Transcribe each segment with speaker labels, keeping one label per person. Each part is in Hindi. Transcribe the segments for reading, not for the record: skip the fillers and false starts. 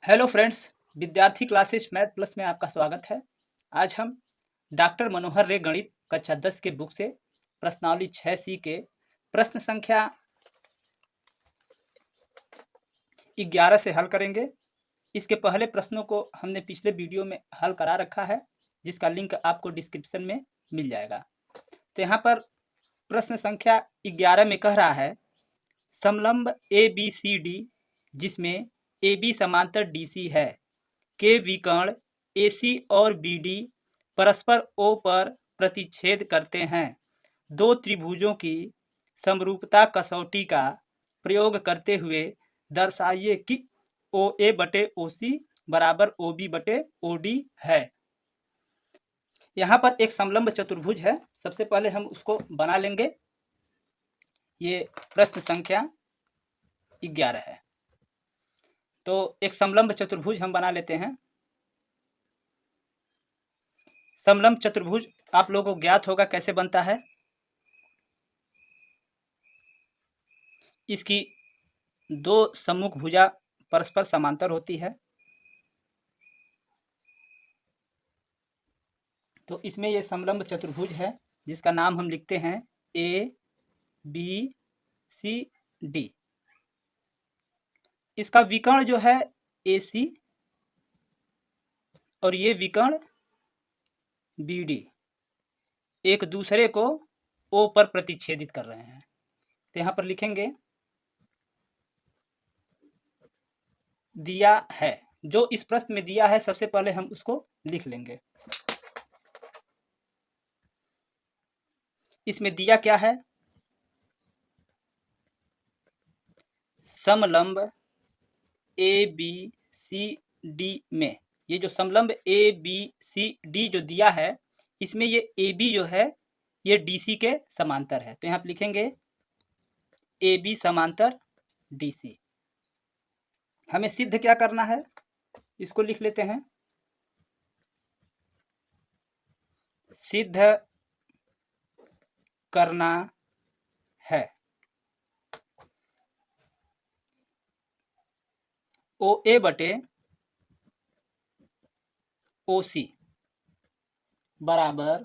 Speaker 1: हेलो फ्रेंड्स, विद्यार्थी क्लासेस मैथ प्लस में आपका स्वागत है। आज हम डॉक्टर मनोहर रे गणित कक्षा 10 के बुक से प्रश्नावली 6C के प्रश्न संख्या 11 से हल करेंगे। इसके पहले प्रश्नों को हमने पिछले वीडियो में हल करा रखा है, जिसका लिंक आपको डिस्क्रिप्शन में मिल जाएगा। तो यहाँ पर प्रश्न संख्या 11 में कह रहा है, समलंब ABCD जिसमें AB समांतर DC है के विकर्ण AC और BD परस्पर O पर प्रतिच्छेद करते हैं। दो त्रिभुजों की समरूपता कसौटी का प्रयोग करते हुए दर्शाइए कि OA बटे OC बराबर OB बटे OD है। यहाँ पर एक समलंब चतुर्भुज है। सबसे पहले हम उसको बना लेंगे। ये प्रश्न संख्या 11 है। तो एक समलंब चतुर्भुज हम बना लेते हैं। समलंब चतुर्भुज आप लोगों को ज्ञात होगा कैसे बनता है। इसकी दो सम्मुख भुजा परस्पर समांतर होती है। तो इसमें ये समलंब चतुर्भुज है, जिसका नाम हम लिखते हैं ABCD। इसका विकर्ण जो है AC और ये विकर्ण BD एक दूसरे को O पर प्रतिच्छेदित कर रहे हैं। तो यहाँ पर लिखेंगे दिया है, जो इस प्रश्न में दिया है सबसे पहले हम उसको लिख लेंगे। इसमें दिया क्या है, समलंब ABCD में ये जो समलंब ABCD जो दिया है, इसमें ये AB जो है ये DC के समांतर है। तो यहाँ पे लिखेंगे AB समांतर DC। हमें सिद्ध क्या करना है, इसको लिख लेते हैं। सिद्ध करना है OA बटे OC बराबर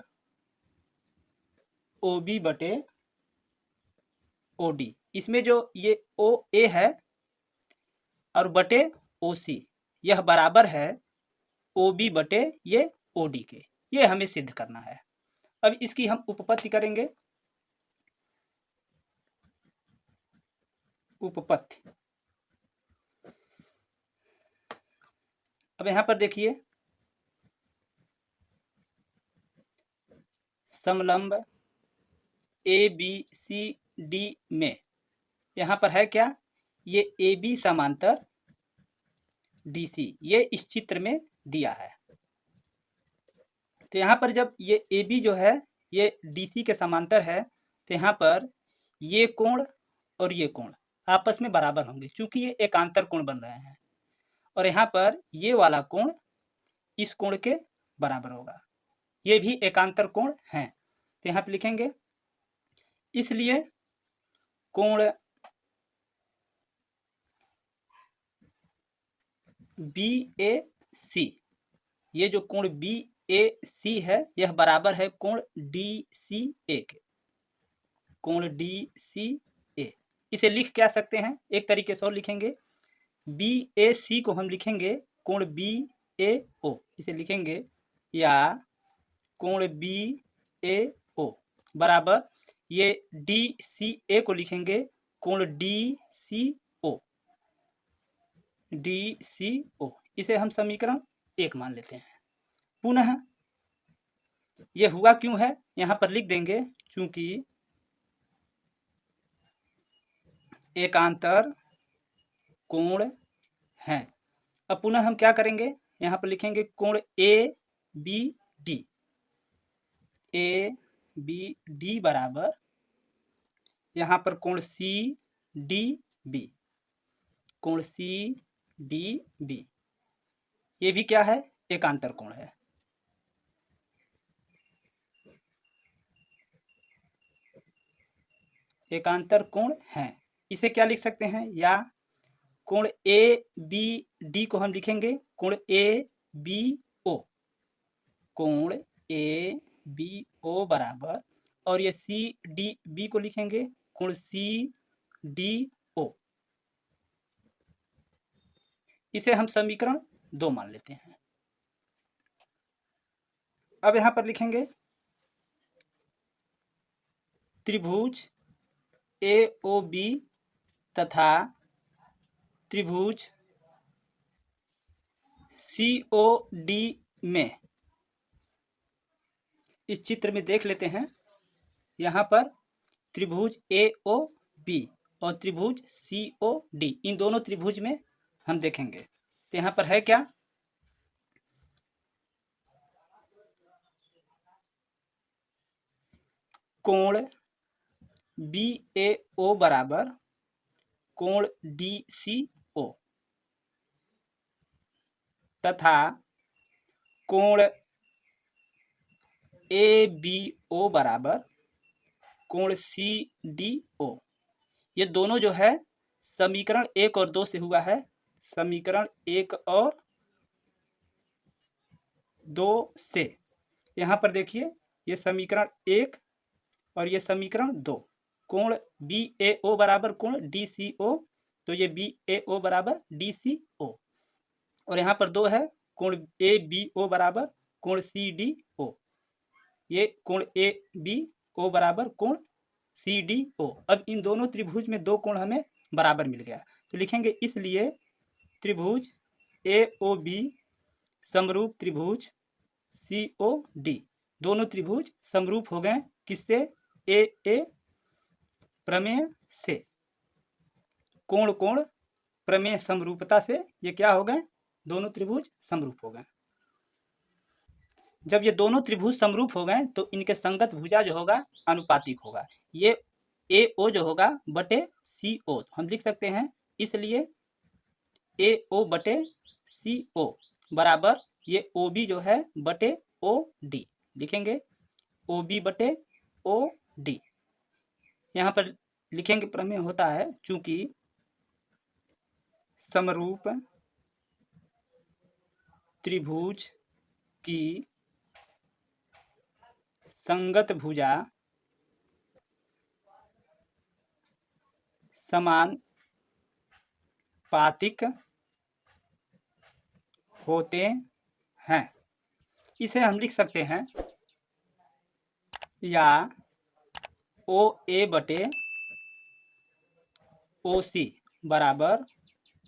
Speaker 1: OB बटे OD। इसमें जो ये OA है और बटे OC यह बराबर है OB बटे ये OD के। ये हमें सिद्ध करना है। अब इसकी हम उपपत्ति करेंगे। उपपत्ति, अब यहाँ पर देखिए, समलंब ABCD में यहाँ पर है क्या, ये AB समांतर DC ये इस चित्र में दिया है। तो यहाँ पर जब ये AB जो है ये DC के समांतर है, तो यहाँ पर ये कोण और ये कोण आपस में बराबर होंगे, क्योंकि ये एकांतर कोण बन रहे हैं। और यहाँ पर ये वाला कोण इस कोण के बराबर होगा, ये भी एकांतर कोण हैं। तो यहाँ पे लिखेंगे, इसलिए कोण BAC, ये जो कोण BAC है यह बराबर है कोण DCA के। कोण DCA इसे लिख क्या सकते हैं, एक तरीके से और लिखेंगे। BAC को हम लिखेंगे कोण BAO, इसे लिखेंगे, या कोण BAO बराबर ये DCA को लिखेंगे कोण DCO। इसे हम समीकरण 1 मान लेते हैं। पुनः ये हुआ क्यों है यहाँ पर लिख देंगे, क्योंकि एकांतर कोण है। अब पुनः हम क्या करेंगे, यहाँ पर लिखेंगे कोण ABD बराबर यहाँ पर कोण CDB। कोण CDB ये भी क्या है, एकांतर कोण है। एकांतर कोण है, इसे क्या लिख सकते हैं, या कोण ABD डी को हम लिखेंगे कोण ए बी ओ, कोण ए बी ओ बराबर, और ये सी डी बी को लिखेंगे कोण सी डी ओ। इसे हम समीकरण 2 मान लेते हैं। अब यहां पर लिखेंगे त्रिभुज ए ओ बी तथा त्रिभुज सी ओ डी में, इस चित्र में देख लेते हैं, यहाँ पर त्रिभुज ए ओ बी और त्रिभुज सी ओ डी, इन दोनों त्रिभुज में हम देखेंगे। तो यहाँ पर है क्या, कोण बी ए ओ बराबर कोण डी सी ओ तथा कोण ए बी ओ बराबर कोण सी डी ओ। ये दोनों जो है समीकरण 1 और 2 से हुआ है, समीकरण 1 और 2 से। यहाँ पर देखिए ये समीकरण 1 और ये समीकरण 2, कोण बी ए ओ बराबर कोण डी सी ओ, तो ये बी ए ओ बराबर डी सी ओ, और यहाँ पर 2 है कोण ए बी ओ बराबर कोण सी डी ओ, ये कोण ए बी ओ बराबर कोण सी डी ओ। अब इन दोनों त्रिभुज में 2 कोण हमें बराबर मिल गया, तो लिखेंगे इसलिए त्रिभुज ए ओ बी समरूप त्रिभुज सी ओ डी, दोनों त्रिभुज समरूप हो गए किससे, ए प्रमेय से, कोण कोण प्रमेय समरूपता से ये क्या हो गए, दोनों त्रिभुज समरूप हो गए। जब ये दोनों त्रिभुज समरूप हो गए तो इनके संगत भुजा जो होगा अनुपातिक होगा, ये ए ओ जो होगा बटे सी ओ हम लिख सकते हैं, इसलिए ए ओ बटे सी ओ बराबर ये ओ बी जो है बटे ओ डी, लिखेंगे ओ बी बटे ओ डी। यहाँ पर लिखेंगे प्रमेय होता है चूंकि समरूप त्रिभुज की संगत भुजा समानुपातिक होते हैं। इसे हम लिख सकते हैं या ओ ए बटे ओ सी बराबर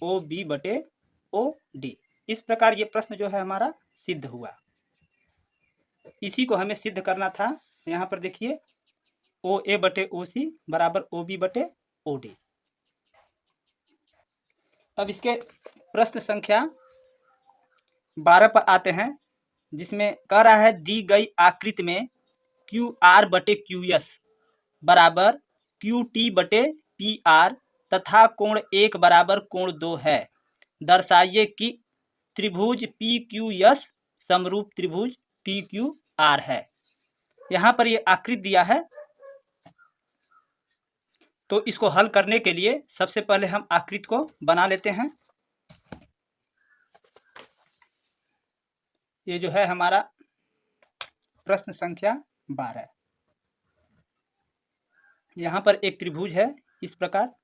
Speaker 1: ओ बी बटे ओ डी। इस प्रकार ये प्रश्न जो है हमारा सिद्ध हुआ। इसी को हमें सिद्ध करना था। यहाँ पर देखिए ओ ए बटे ओ सी बराबर ओ बी बटे ओ डी। अब इसके प्रश्न संख्या 12 पर आते हैं, जिसमें कह रहा है दी गई आकृति में क्यू आर बटे क्यू एस बराबर क्यू टी बटे पी आर तथा कोण 1 बराबर कोण 2 है। दर्शाइए कि त्रिभुज पी क्यू एस समरूप त्रिभुज टी क्यू आर है। यहाँ पर ये आकृति दिया है, तो इसको हल करने के लिए सबसे पहले हम आकृति को बना लेते हैं। ये जो है हमारा प्रश्न संख्या 12। यहाँ पर एक त्रिभुज है इस प्रकार,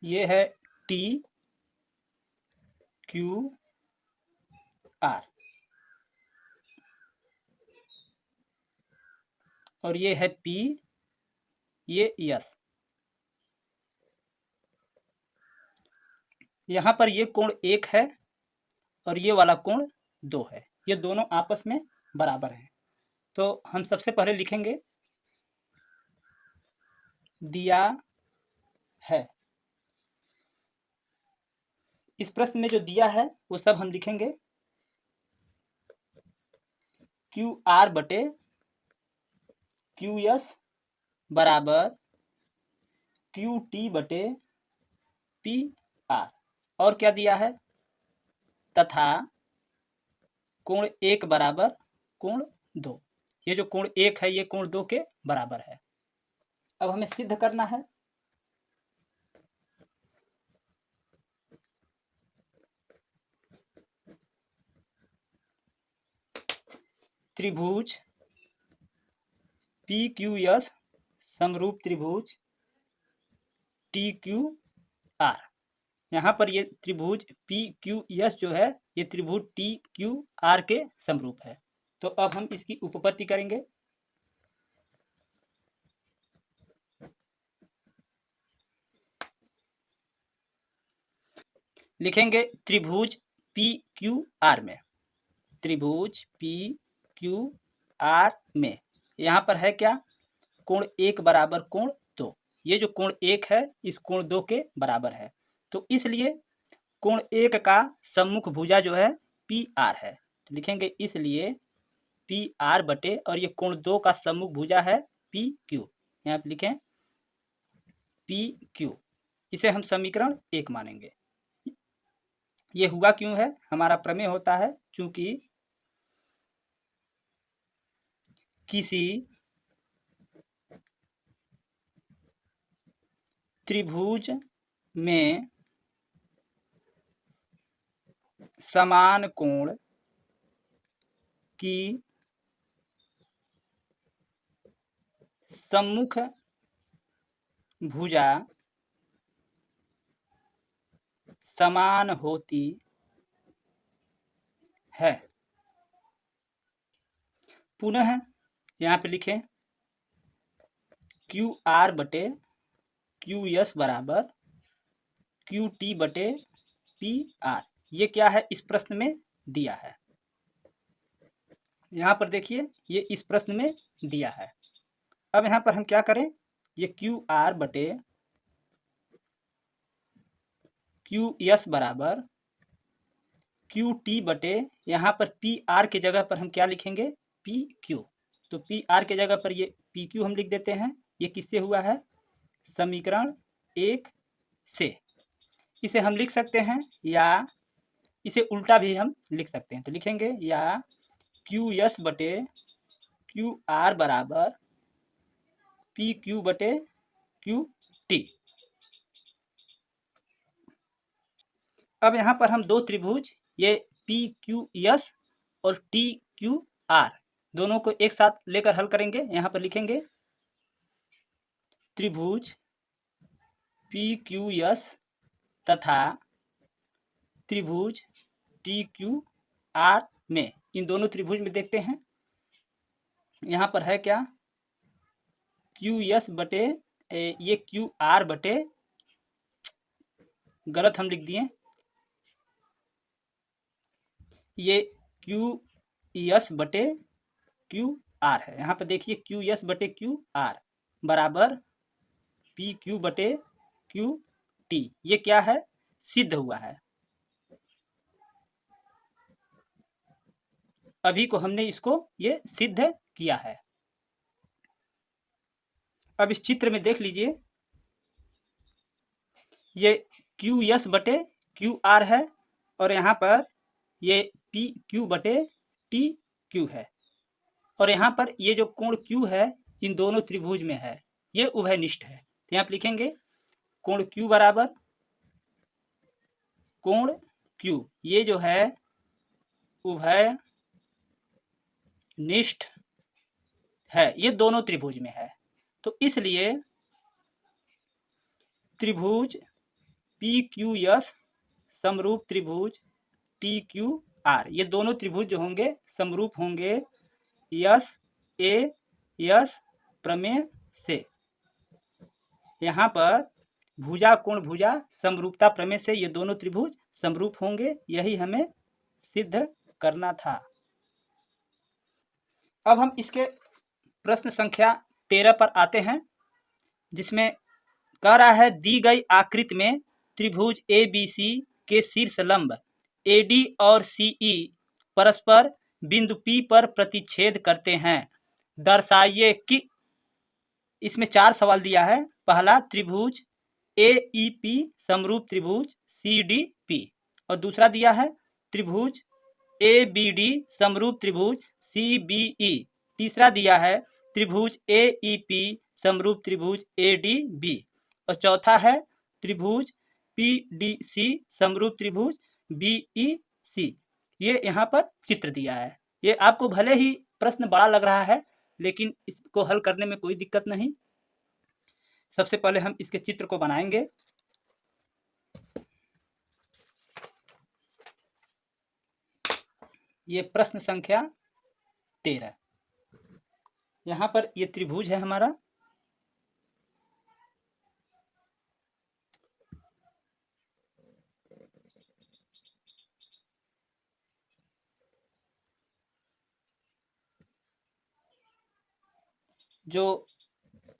Speaker 1: ये है टी क्यू आर और ये है पी, ये एस। यहाँ पर ये कोण 1 है और ये वाला कोण 2 है, ये दोनों आपस में बराबर हैं। तो हम सबसे पहले लिखेंगे दिया है, इस प्रश्न में जो दिया है वो सब हम लिखेंगे क्यू आर बटे क्यू एस बराबर क्यू टी बटे पी आर, और क्या दिया है, तथा कोण 1 बराबर कोण 2। ये जो कोण 1 है ये कोण 2 के बराबर है। अब हमें सिद्ध करना है। त्रिभुज PQS समरूप त्रिभुज TQR। यहाँ पर ये त्रिभुज PQS जो है ये त्रिभुज TQR के समरूप है। तो अब हम इसकी उपपत्ति करेंगे। लिखेंगे त्रिभुज PQR में, त्रिभुज PQR में यहाँ पर है क्या, कोण 1 बराबर कोण 2। ये जो कोण 1 है इस कोण 2 के बराबर है। तो इसलिए कोण 1 का सम्मुख भुजा जो है PR है। तो लिखेंगे इसलिए PR बटे, और ये कोण 2 का सम्मुख भुजा है PQ। यहाँ पे लिखें PQ। इसे हम समीकरण 1 मानेंगे। ये हुआ क्यों है, हमारा प्रमेय होता है चूंकि किसी त्रिभुज में समान कोण की सम्मुख भुजा समान होती है। पुनः यहाँ पे लिखें QR बटे QS बराबर QT बटे PR। ये क्या है, इस प्रश्न में दिया है। यहाँ पर देखिए ये इस प्रश्न में दिया है। अब यहाँ पर हम क्या करें, ये QR बटे QS बराबर QT बटे, यहाँ पर PR के जगह पर हम क्या लिखेंगे, PQ। तो PR के जगह पर ये PQ हम लिख देते हैं। ये किससे हुआ है, समीकरण 1 से। इसे हम लिख सकते हैं या इसे उल्टा भी हम लिख सकते हैं। तो लिखेंगे या QS बटे QR बराबर PQ बटे QT। अब यहाँ पर हम दो त्रिभुज ये PQS और TQR दोनों को एक साथ लेकर हल करेंगे। यहाँ पर लिखेंगे त्रिभुज PQS तथा त्रिभुज TQR में, इन दोनों त्रिभुज में देखते हैं यहाँ पर है क्या, QS बटे ये QR बटे, गलत हम लिख दिए, ये QS बटे QR है। यहाँ पर देखिए QS बटे QR बराबर PQ बटे QT। ये क्या है, सिद्ध हुआ है। अभी को हमने इसको ये सिद्ध किया है। अब इस चित्र में देख लीजिए ये QS बटे QR है और यहाँ पर ये PQ बटे TQ है, और यहाँ पर ये जो कोण Q है इन दोनों त्रिभुज में है, ये उभयनिष्ठ है। तो यहाँ पर लिखेंगे कोण Q बराबर कोण Q, ये जो है उभयनिष्ठ है, ये दोनों त्रिभुज में है। तो इसलिए त्रिभुज PQS समरूप त्रिभुज TQR, ये दोनों त्रिभुज जो होंगे समरूप होंगे SAS प्रमेय से। यहाँ पर भुजा कोण भुजा समरूपता प्रमेय से ये दोनों त्रिभुज समरूप होंगे, यही हमें सिद्ध करना था। अब हम इसके प्रश्न संख्या 13 पर आते हैं, जिसमें कह रहा है दी गई आकृति में त्रिभुज ABC के शीर्ष लंब AD और CE परस्पर बिंदु P पर प्रतिच्छेद करते हैं, दर्शाइए कि। इसमें 4 सवाल दिया है। पहला, त्रिभुज AEP समरूप त्रिभुज CDP, और दूसरा दिया है त्रिभुज ABD समरूप त्रिभुज CBE। तीसरा दिया है त्रिभुज AEP समरूप त्रिभुज ADB। और चौथा है त्रिभुज PDC समरूप त्रिभुज BEC। ये यहाँ पर चित्र दिया है। ये आपको भले ही प्रश्न बड़ा लग रहा है, लेकिन इसको हल करने में कोई दिक्कत नहीं। सबसे पहले हम इसके चित्र को बनाएंगे। ये प्रश्न संख्या 13। यहाँ पर ये त्रिभुज है हमारा। जो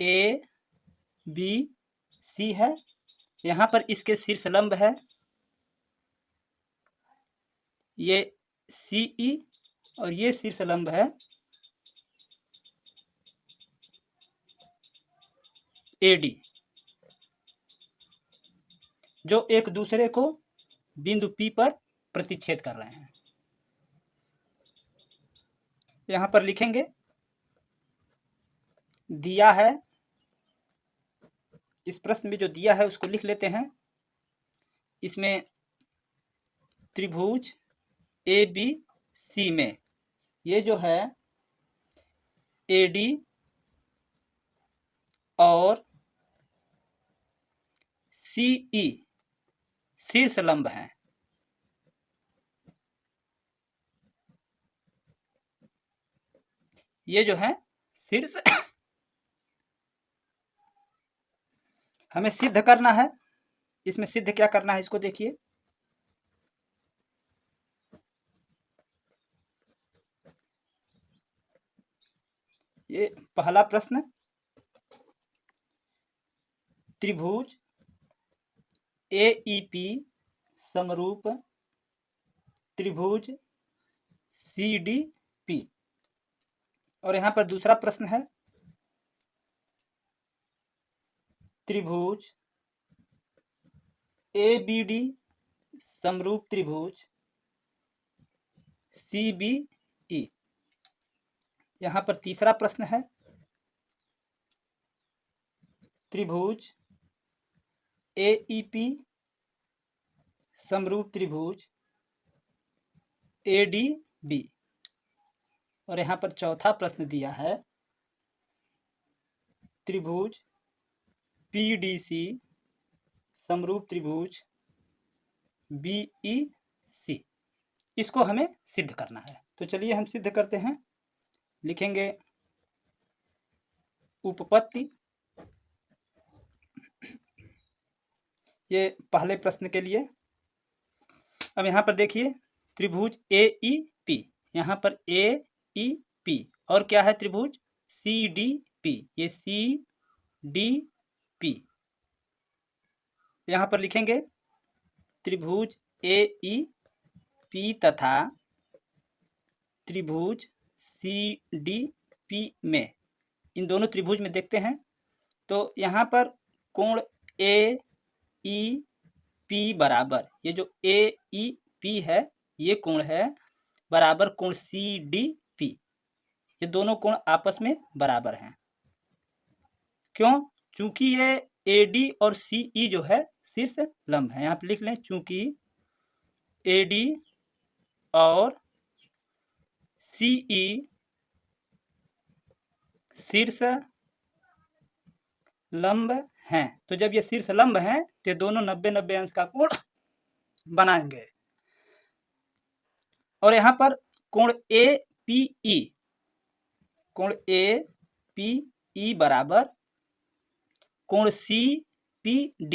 Speaker 1: ABC है, यहाँ पर इसके शीर्ष लंब है ये CE और ये शीर्ष लंब है AD, जो एक दूसरे को बिंदु P पर प्रतिच्छेद कर रहे हैं। यहाँ पर लिखेंगे, दिया है, इस प्रश्न में जो दिया है उसको लिख लेते हैं। इसमें त्रिभुज ABC में ये जो है AD और CE शीर्ष लंब हैं। ये जो है शीर्ष हमें सिद्ध करना है। इसमें सिद्ध क्या करना है इसको देखिए। ये पहला प्रश्न, त्रिभुज AEP समरूप त्रिभुज CDP। और यहाँ पर दूसरा प्रश्न है, त्रिभुज ABD समरूप त्रिभुज CBE। यहाँ पर तीसरा प्रश्न है, त्रिभुज AEP समरूप त्रिभुज ADB। और यहाँ पर चौथा प्रश्न दिया है, त्रिभुज PDC समरूप त्रिभुज BEC। इसको हमें सिद्ध करना है। तो चलिए हम सिद्ध करते हैं। लिखेंगे उपपत्ति। ये पहले प्रश्न के लिए। अब यहाँ पर देखिए, त्रिभुज AEP, यहाँ पर AEP और क्या है त्रिभुज CDP, ये CDP। यहाँ पर लिखेंगे त्रिभुज AEP तथा त्रिभुज CDP में, इन दोनों त्रिभुज में देखते हैं तो यहाँ पर कोण AEP बराबर, ये जो AEP है ये कोण है बराबर कोण CDP। ये दोनों कोण आपस में बराबर हैं। क्यों? चूंकि ये AD और CE जो है शीर्ष लंब है। यहाँ पे लिख लें, चूंकि AD और CE शीर्ष लंब हैं, तो जब ये शीर्ष लंब हैं तो दोनों 90-90 अंश का कोण बनाएंगे। और यहाँ पर कोण APE, कोण APE बराबर कोण CPD।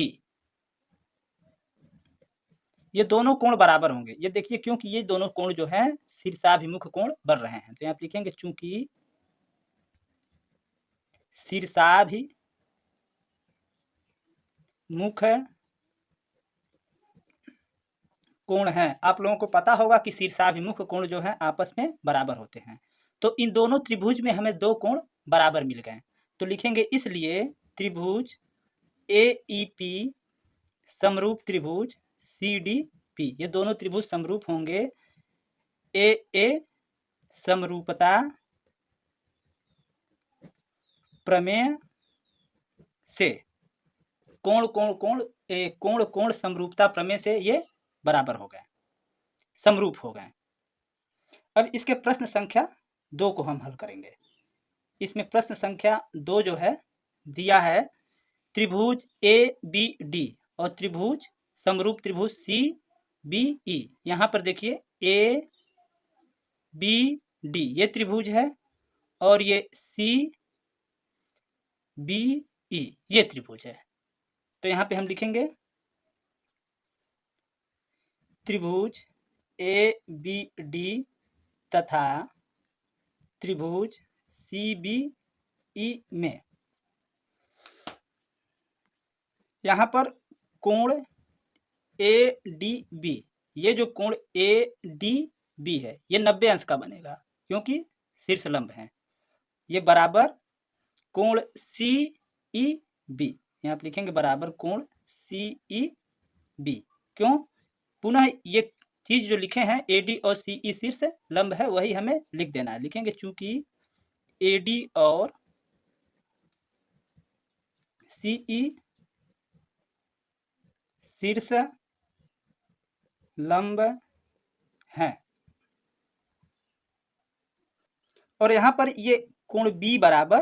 Speaker 1: ये दोनों कोण बराबर होंगे। ये देखिए, क्योंकि ये दोनों कोण जो है शीर्षाभिमुख कोण बन रहे हैं, तो यहाँ पे लिखेंगे चूंकि शीर्षाभिमुख कोण है। आप लोगों को पता होगा कि शीर्षाभिमुख कोण जो है आपस में बराबर होते हैं। तो इन दोनों त्रिभुज में हमें दो कोण बराबर मिल गए। तो लिखेंगे इसलिए त्रिभुज AEP समरूप त्रिभुज CDP, ये दोनों त्रिभुज समरूप होंगे ए समरूपता प्रमेय से कोण कोण कोण कोण कोण समरूपता प्रमेय से ये बराबर हो गए, समरूप हो गए। अब इसके प्रश्न संख्या 2 को हम हल करेंगे। इसमें प्रश्न संख्या 2 जो है दिया है, त्रिभुज ए बी डी और त्रिभुज समरूप त्रिभुज सी बी ई। यहाँ पर देखिए ए बी डी ये त्रिभुज है और ये सी बी ई ये त्रिभुज है। तो यहाँ पे हम लिखेंगे त्रिभुज ए बी डी तथा त्रिभुज सी बी ई में यहाँ पर कोण ए डी बी, ये जो कोण ए डी बी है ये 90 अंश का बनेगा क्योंकि शीर्ष लंब है। ये बराबर कोण सी ई बी, यहाँ पे लिखेंगे बराबर कोण सी ई बी। क्यों? पुनः ये चीज जो लिखे हैं ए डी और सी ई शीर्ष लंब है वही हमें लिख देना है। लिखेंगे चूंकि ए डी और सी ई शीर्ष लंब हैं और यहाँ पर ये कोण बी बराबर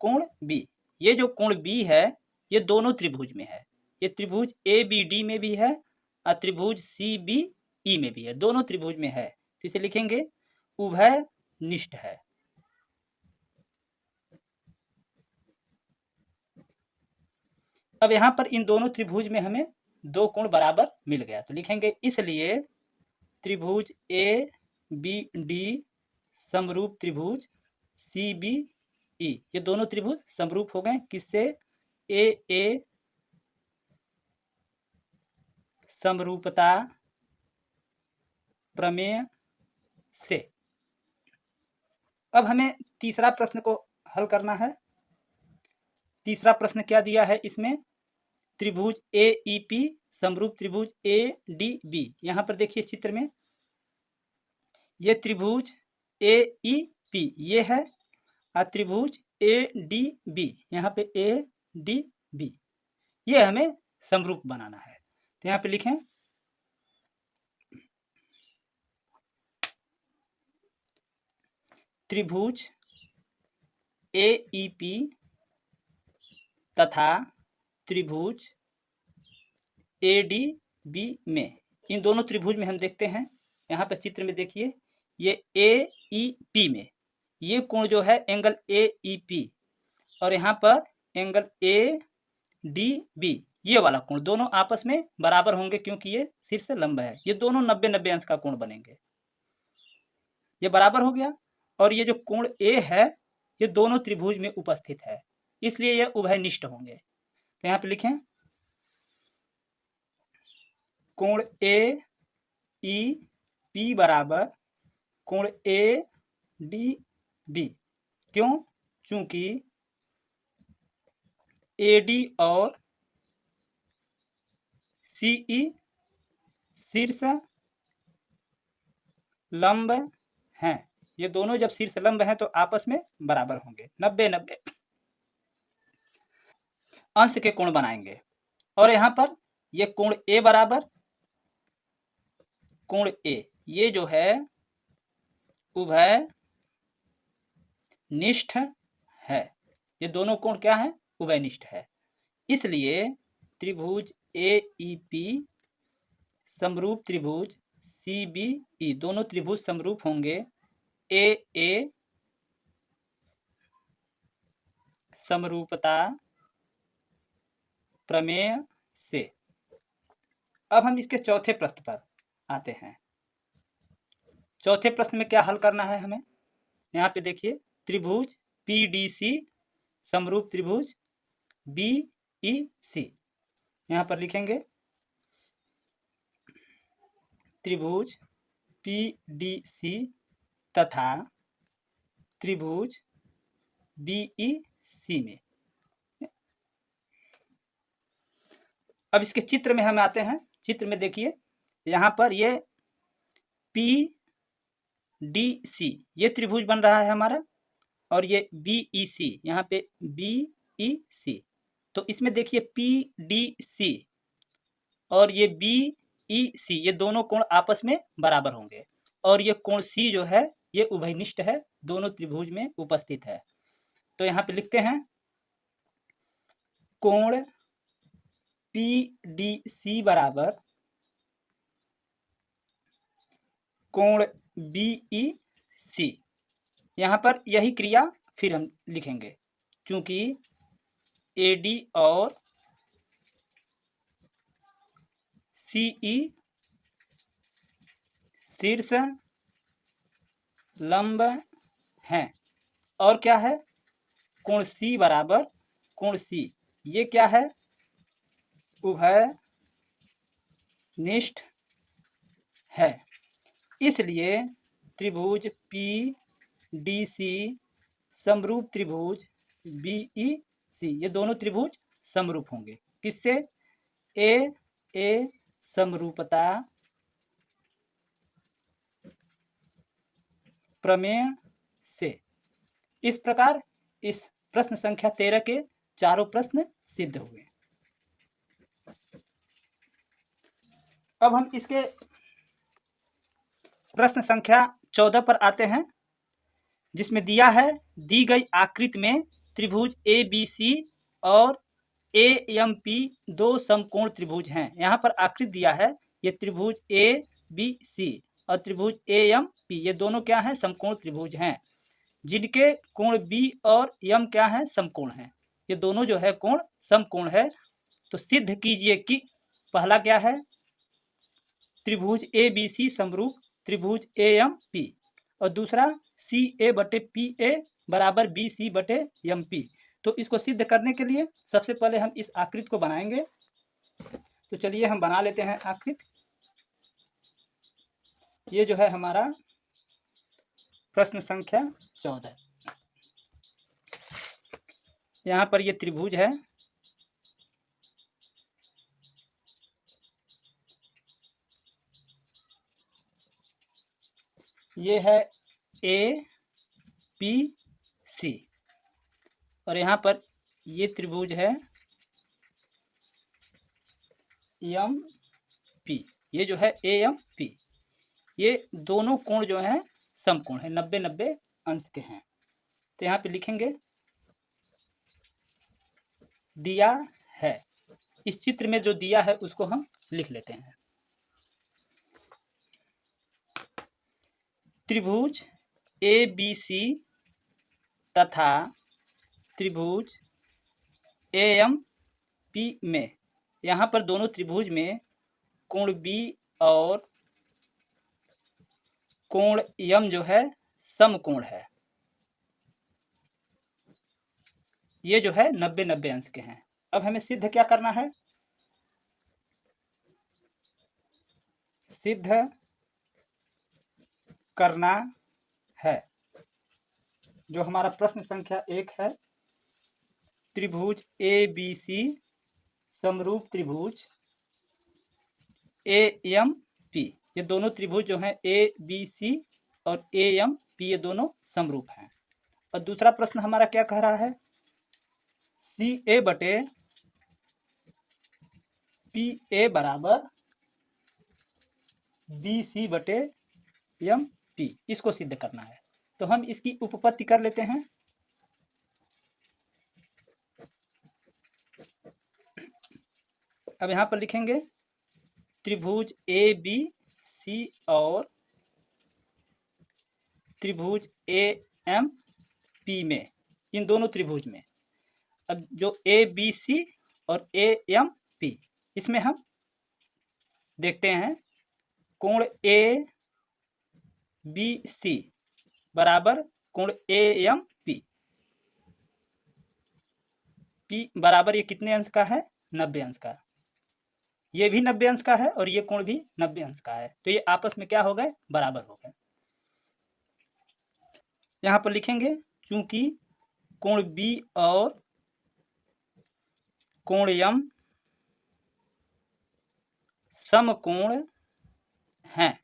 Speaker 1: कोण बी, ये जो कोण बी है ये दोनों त्रिभुज में है। ये त्रिभुज ए बी डी में भी है और त्रिभुज सी बी ई में भी है, दोनों त्रिभुज में है। तो इसे लिखेंगे उभय निष्ठ है। अब यहाँ पर इन दोनों त्रिभुज में हमें 2 कोण बराबर मिल गया, तो लिखेंगे इसलिए त्रिभुज ए बी डी समरूप त्रिभुज सी बी ई, ये दोनों त्रिभुज समरूप हो गए किससे? ए समरूपता प्रमेय से। अब हमें तीसरा प्रश्न को हल करना है। तीसरा प्रश्न क्या दिया है इसमें? त्रिभुज ए ई पी समरूप त्रिभुज ए डी बी। यहाँ पर देखिए चित्र में ये त्रिभुज ए ई पी ये है और त्रिभुज ए डी बी, यहाँ पे ए डी बी ये हमें समरूप बनाना है। तो यहाँ पे लिखें त्रिभुज ए ई पी तथा त्रिभुज ए डी बी में, इन दोनों त्रिभुज में हम देखते हैं यहाँ पर चित्र में देखिए ये ए ई पी में ये कोण जो है एंगल ए ई पी और यहाँ पर एंगल ए डी बी ये वाला कोण दोनों आपस में बराबर होंगे क्योंकि ये शीर्ष लंब है। ये दोनों 90-90 अंश का कोण बनेंगे, ये बराबर हो गया। और ये जो कोण ए है ये दोनों त्रिभुज में उपस्थित है इसलिए ये उभयनिष्ठ होंगे। तो यहाँ पे लिखें कोण ए ई पी बराबर कोण ए डी बी। क्यों? चूंकि ए डी और सी ई शीर्ष लंब हैं, ये दोनों जब शीर्ष लंब हैं तो आपस में बराबर होंगे, 90-90 अंश के कोण बनाएंगे। और यहाँ पर ये कोण ए बराबर कोण ए ये जो है उभय निष्ठ है, ये दोनों कोण क्या है? उभयनिष्ठ है। इसलिए त्रिभुज ए ई पी समरूप त्रिभुज सी बी ई दोनों त्रिभुज समरूप होंगे ए समरूपता प्रमेय से। अब हम इसके चौथे प्रश्न पर आते हैं। चौथे प्रश्न में क्या हल करना है हमें? यहाँ पे देखिए त्रिभुज पी डी सी समरूप त्रिभुज बी ई सी, यहाँ पर लिखेंगे त्रिभुज पी डी सी तथा त्रिभुज बी ई सी में। अब इसके चित्र में हम आते हैं। चित्र में देखिए यहाँ पर ये पी डी सी ये त्रिभुज बन रहा है हमारा, और ये बी ई सी, यहाँ पे बी ई सी। तो इसमें देखिए पी डी सी और ये बी ई सी ये दोनों कोण आपस में बराबर होंगे, और ये कोण सी जो है ये उभयनिष्ठ है, दोनों त्रिभुज में उपस्थित है। तो यहाँ पे लिखते हैं कोण पी डी सी बराबर कोण बी ई सी। यहाँ पर यही क्रिया फिर हम लिखेंगे, क्योंकि ए डी और सी ई शीर्ष लंब हैं, और क्या है कोण सी बराबर कोण सी ये क्या है उभयनिष्ठ है। इसलिए त्रिभुज पी डी सी समरूप त्रिभुज बी ई सी ये दोनों त्रिभुज समरूप होंगे। किससे? ए समरूपता प्रमेय से। इस प्रकार इस प्रश्न संख्या 13 के चारों प्रश्न सिद्ध हुए। अब हम इसके प्रश्न संख्या 14 पर आते हैं, जिसमें दिया है दी गई आकृति में त्रिभुज ए बी सी और ए एम पी दो समकोण त्रिभुज हैं। यहाँ पर आकृति दिया है, ये त्रिभुज ए बी सी और त्रिभुज ए एम पी ये दोनों क्या हैं समकोण त्रिभुज हैं, जिनके कोण बी और एम क्या हैं समकोण हैं। ये दोनों जो है कोण समकोण है। तो सिद्ध कीजिए कि पहला क्या है त्रिभुज ए बी सी समरूप त्रिभुज ए एम पी, और दूसरा सी ए बटे पी ए बराबर बी सी बटे एम पी। तो इसको सिद्ध करने के लिए सबसे पहले हम इस आकृति को बनाएंगे। तो चलिए हम बना लेते हैं आकृति। ये जो है हमारा प्रश्न संख्या 14। यहाँ पर ये त्रिभुज है, ये है ए पी सी, और यहाँ पर ये त्रिभुज है एम पी, ये जो है ए एम पी। ये दोनों कोण जो हैं समकोण है, 90-90 अंश के हैं। तो यहाँ पे लिखेंगे दिया है, इस चित्र में जो दिया है उसको हम लिख लेते हैं। त्रिभुज ए बी सी तथा त्रिभुज ए एम पी में, यहाँ पर दोनों त्रिभुज में कोण बी और कोण एम जो है समकोण है। ये जो है 90-90 अंश के हैं। अब हमें सिद्ध क्या करना है, सिद्ध करना है जो हमारा प्रश्न संख्या 1 है, त्रिभुज ए बी सी समरूप त्रिभुज ए एम पी। ये दोनों त्रिभुज जो हैं ए बी सी और ए एम पी ये दोनों समरूप हैं। और दूसरा प्रश्न हमारा क्या कह रहा है, सी ए बटे पी ए बराबर बी सी बटे एम पी, इसको सिद्ध करना है। तो हम इसकी उपपत्ति कर लेते हैं। अब यहाँ पर लिखेंगे त्रिभुज ए बी सी और त्रिभुज ए एम पी में, इन दोनों त्रिभुज में अब जो ए बी सी और ए एम पी, इसमें हम देखते हैं कोण ए बी सी बराबर कोण ए एम पी, पी बराबर ये कितने अंश का है 90 अंश का, ये भी 90 अंश का है और ये कोण भी 90 अंश का है। तो ये आपस में क्या हो गए बराबर हो गए। यहाँ पर लिखेंगे क्योंकि कोण बी और कोण एम समकोण हैं,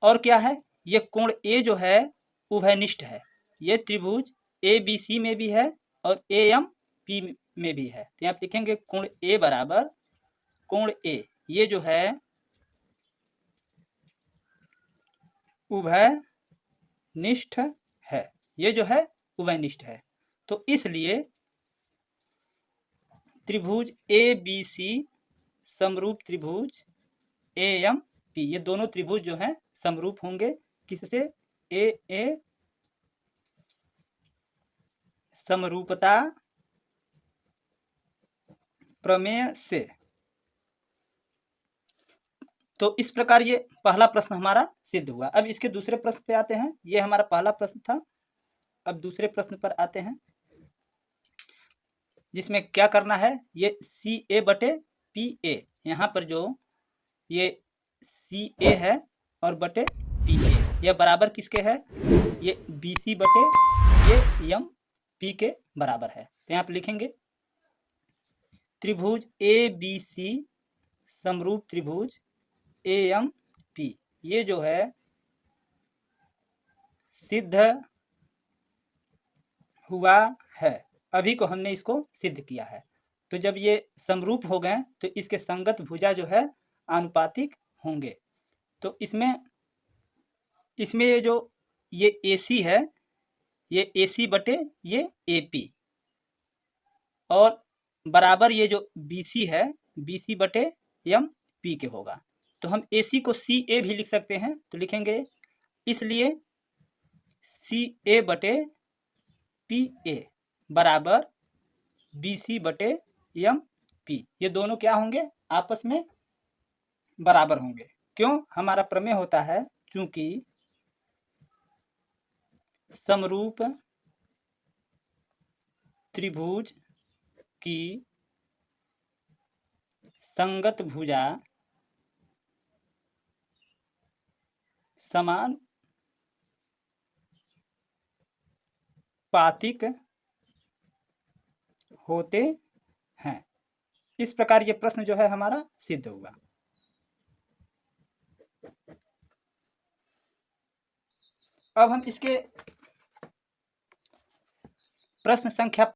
Speaker 1: और क्या है ये कोण ए जो है उभयनिष्ठ है। ये त्रिभुज ABC में भी है और AMP में भी है। तो यहाँ पे लिखेंगे कोण ए बराबर कोण ए, ये जो है उभयनिष्ठ है। ये जो है उभयनिष्ठ है। तो इसलिए त्रिभुज ABC समरूप त्रिभुज AMP, ये दोनों त्रिभुज जो हैं समरूप होंगे किससे? AA समरूपता प्रमेय से। तो इस प्रकार ये पहला प्रश्न हमारा सिद्ध हुआ। अब इसके दूसरे प्रश्न पे आते हैं। ये हमारा पहला प्रश्न था। अब दूसरे प्रश्न पर आते हैं, जिसमें क्या करना है, ये CA/PA, यहाँ पर जो ये CA है और बटे PA, यह बराबर किसके है? ये BC बटे ये MP के बराबर है। तो यहाँ पर लिखेंगे त्रिभुज ABC समरूप त्रिभुज AMP, ये जो है सिद्ध हुआ है। अभी को हमने इसको सिद्ध किया है। तो जब ये समरूप हो गए तो इसके संगत भुजा जो है आनुपातिक होंगे। तो इसमें ये जो ये AC है, ये AC बटे ये AP, और बराबर ये जो BC है BC बटे MP के होगा। तो हम AC को CA भी लिख सकते हैं। तो लिखेंगे इसलिए CA बटे PA बराबर BC बटे MP, ये दोनों क्या होंगे? आपस में बराबर होंगे। क्यों? हमारा प्रमेय होता है चूंकि समरूप त्रिभुज की संगत भुजा समान पातिक होते हैं। इस प्रकार ये प्रश्न जो है हमारा सिद्ध हुआ। अब हम इसके प्रश्न संख्या